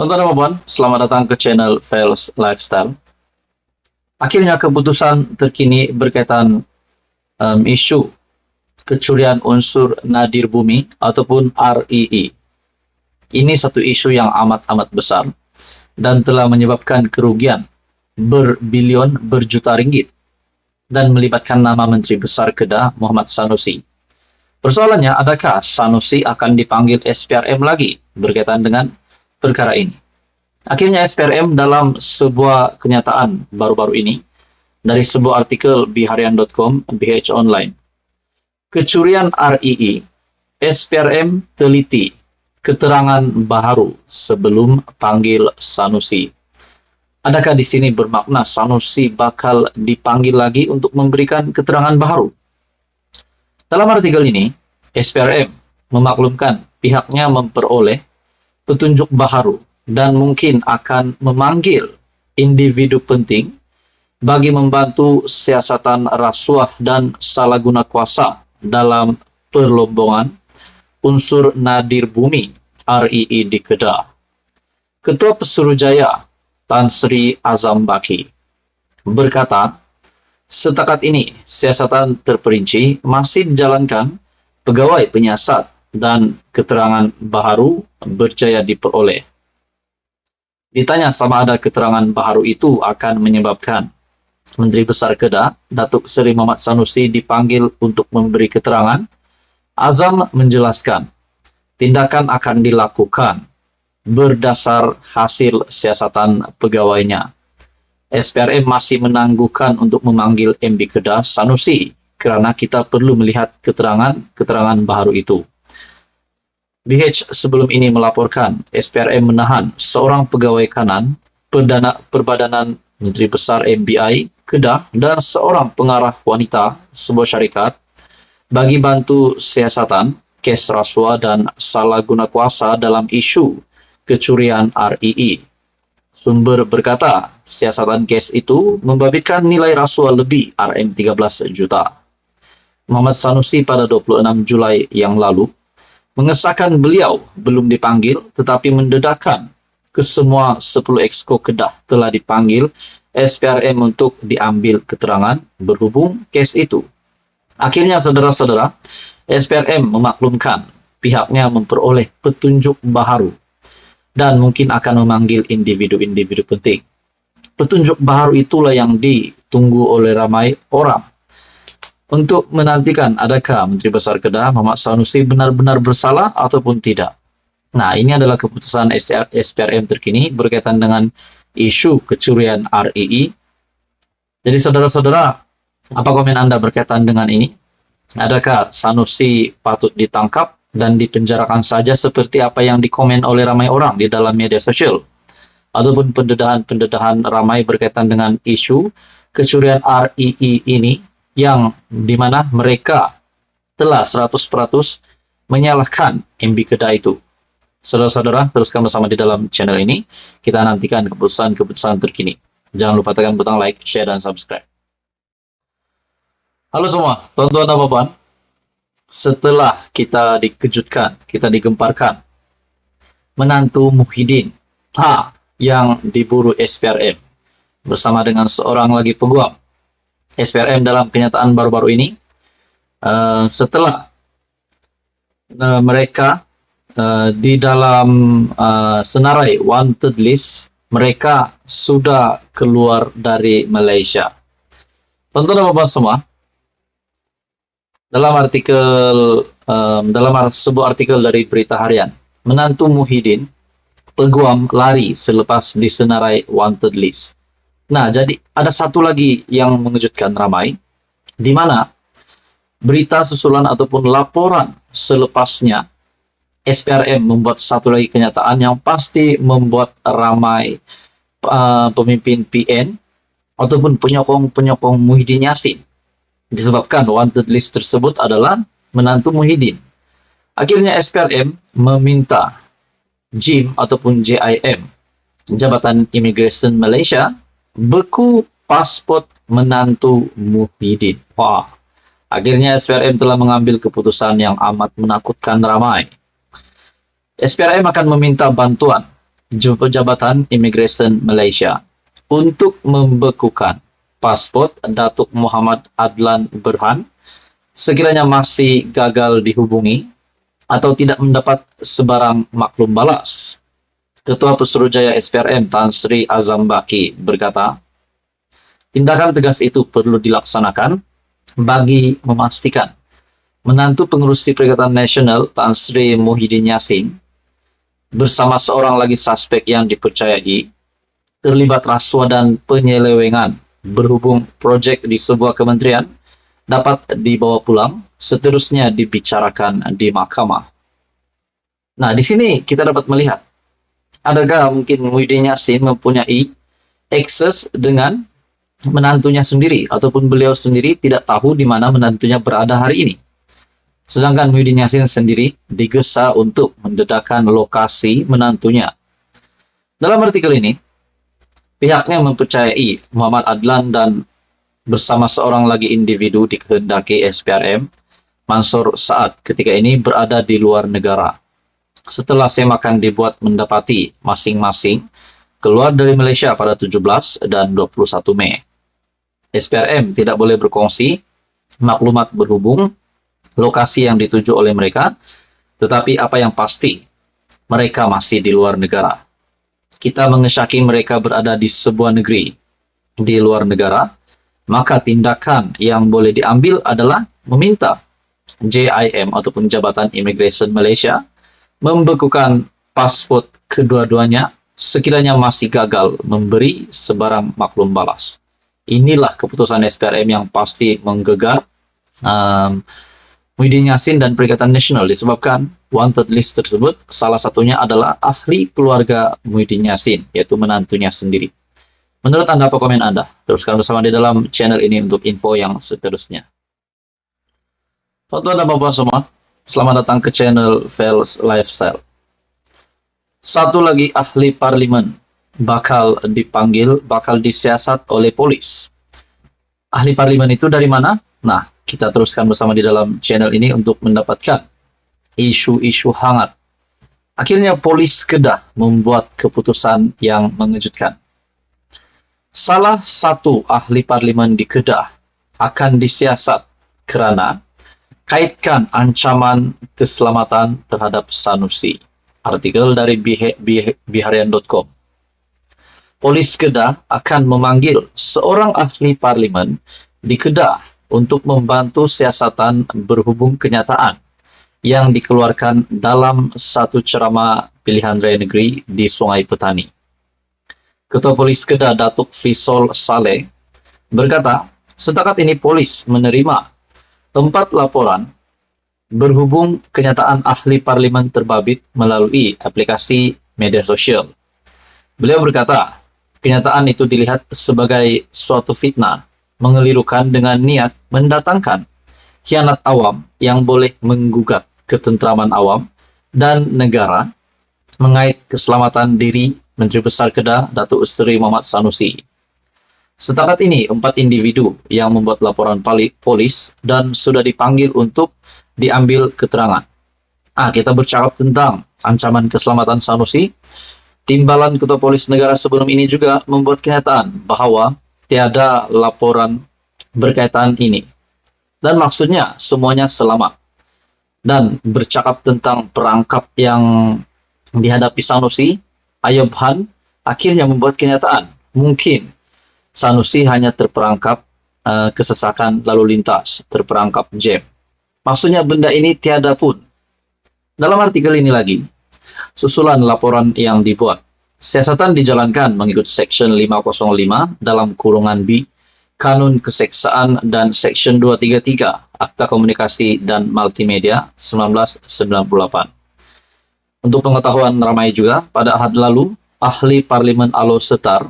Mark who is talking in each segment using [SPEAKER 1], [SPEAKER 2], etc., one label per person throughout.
[SPEAKER 1] Tonton dan puan, selamat datang ke channel Fails Lifestyle. Akhirnya keputusan terkini berkaitan isu kecurian unsur nadir bumi ataupun REE. Ini satu isu yang amat-amat besar dan telah menyebabkan kerugian berbilion berjuta ringgit dan melibatkan nama Menteri Besar Kedah Muhammad Sanusi. Persoalannya, adakah Sanusi akan dipanggil SPRM lagi berkaitan dengan perkara ini? Akhirnya SPRM dalam sebuah kenyataan baru-baru ini dari sebuah artikel biharian.com BH Online. Kecurian REE, SPRM teliti keterangan baharu sebelum panggil Sanusi. Adakah di sini bermakna Sanusi bakal dipanggil lagi untuk memberikan keterangan baharu? Dalam artikel ini, SPRM memaklumkan pihaknya memperoleh petunjuk baharu dan mungkin akan memanggil individu penting bagi membantu siasatan rasuah dan salah guna kuasa dalam perlombongan unsur nadir bumi REE di Kedah. Ketua Pesuruhjaya Tan Sri Azam Baki berkata, setakat ini siasatan terperinci masih dijalankan, pegawai penyiasat dan keterangan baharu berjaya diperoleh. Ditanya sama ada keterangan baharu itu akan menyebabkan Menteri Besar Kedah, Datuk Seri Muhammad Sanusi dipanggil untuk memberi keterangan, Azam menjelaskan, tindakan akan dilakukan berdasar hasil siasatan pegawainya. SPRM masih menangguhkan untuk memanggil MB Kedah Sanusi kerana kita perlu melihat keterangan baharu itu. BH sebelum ini melaporkan SPRM menahan seorang pegawai kanan Perbadanan Menteri Besar MBI Kedah dan seorang pengarah wanita sebuah syarikat bagi bantu siasatan kes rasuah dan salah guna kuasa dalam isu kecurian REE. Sumber berkata, siasatan kes itu membabitkan nilai rasuah lebih RM13 juta. Muhammad Sanusi pada 26 Julai yang lalu mengesahkan beliau belum dipanggil tetapi mendedahkan ke semua 10 exco Kedah telah dipanggil SPRM untuk diambil keterangan berhubung kes itu. Akhirnya saudara-saudara, SPRM memaklumkan pihaknya memperoleh petunjuk baharu dan mungkin akan memanggil individu-individu penting. Petunjuk baharu itulah yang ditunggu oleh ramai orang untuk menantikan adakah Menteri Besar Kedah Muhammad Sanusi benar-benar bersalah ataupun tidak. Nah, ini adalah keputusan SPRM terkini berkaitan dengan isu kecurian REE. Jadi saudara-saudara, apa komen Anda berkaitan dengan ini? Adakah Sanusi patut ditangkap dan dipenjarakan saja seperti apa yang dikomen oleh ramai orang di dalam media sosial? Ataupun pendedahan ramai berkaitan dengan isu kecurian REE ini yang dimana mereka telah 100% menyalahkan MB Kedah itu. Saudara-saudara, teruskan bersama di dalam channel ini. Kita nantikan keputusan terkini. Jangan lupa tekan butang like, share, dan subscribe. Halo semua, tuan-tuan dan puan. Setelah kita dikejutkan, kita digemparkan, menantu Muhyiddin yang diburu SPRM bersama dengan seorang lagi peguam. SPRM dalam kenyataan baru-baru ini, setelah mereka di dalam senarai wanted list, mereka sudah keluar dari Malaysia. Tonton dan semua, dalam sebuah artikel dari Berita Harian, menantu Muhyiddin peguam lari selepas disenarai wanted list. Nah, jadi ada satu lagi yang mengejutkan ramai, di mana berita susulan ataupun laporan selepasnya SPRM membuat satu lagi kenyataan yang pasti membuat ramai pemimpin PN ataupun penyokong Muhyiddin Yassin, disebabkan wanted list tersebut adalah menantu Muhyiddin. Akhirnya SPRM meminta JIM ataupun JIM, Jabatan Imigresen Malaysia, beku pasport menantu Muhyiddin. Wah, akhirnya SPRM telah mengambil keputusan yang amat menakutkan ramai. SPRM akan meminta bantuan Jabatan Imigresen Malaysia untuk membekukan pasport Datuk Muhammad Adlan Berhan sekiranya masih gagal dihubungi atau tidak mendapat sebarang maklum balas. Ketua Pesuruhjaya SPRM Tan Sri Azam Baki berkata, tindakan tegas itu perlu dilaksanakan bagi memastikan menantu pengerusi Perikatan Nasional Tan Sri Muhyiddin Yassin bersama seorang lagi suspek yang dipercayai terlibat rasuah dan penyelewengan berhubung projek di sebuah kementerian dapat dibawa pulang, seterusnya dibicarakan di mahkamah. Nah, di sini kita dapat melihat, adakah mungkin Muhyiddin Yassin mempunyai akses dengan menantunya sendiri, ataupun beliau sendiri tidak tahu di mana menantunya berada hari ini. Sedangkan Muhyiddin Yassin sendiri digesa untuk mendedahkan lokasi menantunya. Dalam artikel ini, pihaknya mempercayai Muhammad Adlan dan bersama seorang lagi individu dikehendaki SPRM, Mansur Saad, ketika ini berada di luar negara. Setelah semakan dibuat mendapati masing-masing keluar dari Malaysia pada 17 dan 21 Mei. SPRM tidak boleh berkongsi maklumat berhubung lokasi yang dituju oleh mereka, tetapi apa yang pasti, mereka masih di luar negara. Kita mengesyaki mereka berada di sebuah negeri di luar negara, maka tindakan yang boleh diambil adalah meminta JIM ataupun Jabatan Imigresen Malaysia membekukan pasport kedua-duanya sekiranya masih gagal memberi sebarang maklum balas. Inilah keputusan SPRM yang pasti menggegar Muhyiddin Yassin dan Perikatan Nasional disebabkan wanted list tersebut salah satunya adalah ahli keluarga Muhyiddin Yassin, yaitu menantunya sendiri. Menurut Anda, apa komen Anda? Teruskan bersama di dalam channel ini untuk info yang seterusnya. Tuan-tuan dan bapak semua, selamat datang ke channel Fels Lifestyle. Satu lagi ahli parlimen bakal disiasat oleh polis. Ahli parlimen itu dari mana? Nah, kita teruskan bersama di dalam channel ini untuk mendapatkan isu-isu hangat. Akhirnya polis Kedah membuat keputusan yang mengejutkan. Salah satu ahli parlimen di Kedah akan disiasat kerana kaitkan ancaman keselamatan terhadap Sanusi. Artikel dari biharian.com. Polis Kedah akan memanggil seorang ahli parlimen di Kedah untuk membantu siasatan berhubung kenyataan yang dikeluarkan dalam satu ceramah pilihan raya negeri di Sungai Petani. Ketua Polis Kedah Datuk Fisol Saleh berkata, setakat ini polis menerima 4 laporan berhubung kenyataan ahli parlimen terbabit melalui aplikasi media sosial. Beliau berkata, kenyataan itu dilihat sebagai suatu fitnah mengelirukan dengan niat mendatangkan khianat awam yang boleh menggugat ketentraman awam dan negara mengait keselamatan diri Menteri Besar Kedah Datuk Seri Muhammad Sanusi. Setakat ini 4 individu yang membuat laporan polis dan sudah dipanggil untuk diambil keterangan. Kita bercakap tentang ancaman keselamatan Sanusi. Timbalan Ketua Polis Negara sebelum ini juga membuat kenyataan bahwa tiada laporan berkaitan ini. Dan maksudnya semuanya selamat. Dan bercakap tentang perangkap yang dihadapi Sanusi, Ayub Han akhirnya membuat kenyataan. Mungkin Sanusi hanya terperangkap kesesakan lalu lintas, terperangkap jam. Maksudnya benda ini tiada pun. Dalam artikel ini lagi, susulan laporan yang dibuat. Siasatan dijalankan mengikut Seksyen 505 dalam kurungan B, Kanun Keseksaan dan Seksyen 233, Akta Komunikasi dan Multimedia 1998. Untuk pengetahuan ramai juga, pada Ahad lalu, Ahli Parlimen Alor Setar,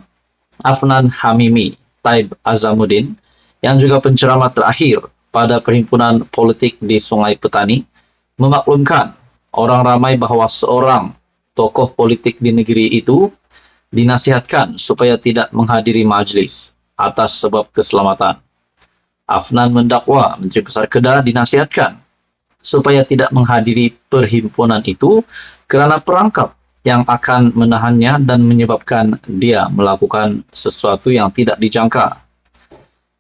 [SPEAKER 1] Afnan Hamimi Taib Azamuddin, yang juga penceramah terakhir pada Perhimpunan Politik di Sungai Petani, memaklumkan orang ramai bahwa seorang tokoh politik di negeri itu dinasihatkan supaya tidak menghadiri majlis atas sebab keselamatan. Afnan mendakwa Menteri Besar Kedah dinasihatkan supaya tidak menghadiri perhimpunan itu kerana perangkap yang akan menahannya dan menyebabkan dia melakukan sesuatu yang tidak dijangka.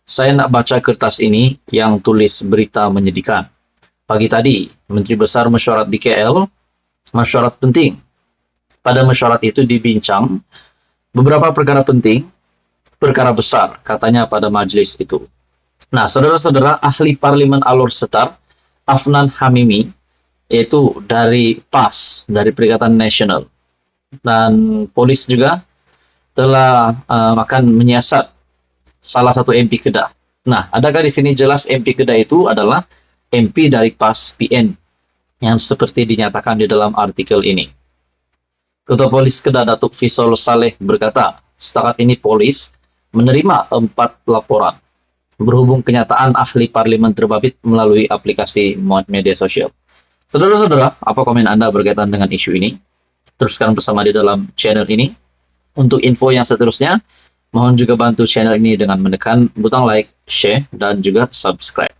[SPEAKER 1] Saya nak baca kertas ini yang tulis berita menyedihkan. Pagi tadi, Menteri Besar mesyuarat di KL, mesyuarat penting. Pada mesyuarat itu dibincang beberapa perkara penting, perkara besar, katanya pada majlis itu. Nah, saudara-saudara, ahli Parlimen Alor Setar, Afnan Hamimi, yaitu dari PAS, dari Perikatan Nasional, dan polis juga telah akan menyiasat salah satu MP Kedah. Nah, adakah di sini jelas MP Kedah itu adalah MP dari PAS PN yang seperti dinyatakan di dalam artikel ini? Ketua Polis Kedah Datuk Fisol Saleh berkata, setakat ini polis menerima 4 laporan berhubung kenyataan ahli parlimen terbabit melalui aplikasi media sosial. Saudara-saudara, apa komen Anda berkaitan dengan isu ini? Teruskan bersama di dalam channel ini. Untuk info yang seterusnya, mohon juga bantu channel ini dengan menekan butang like, share, dan juga subscribe.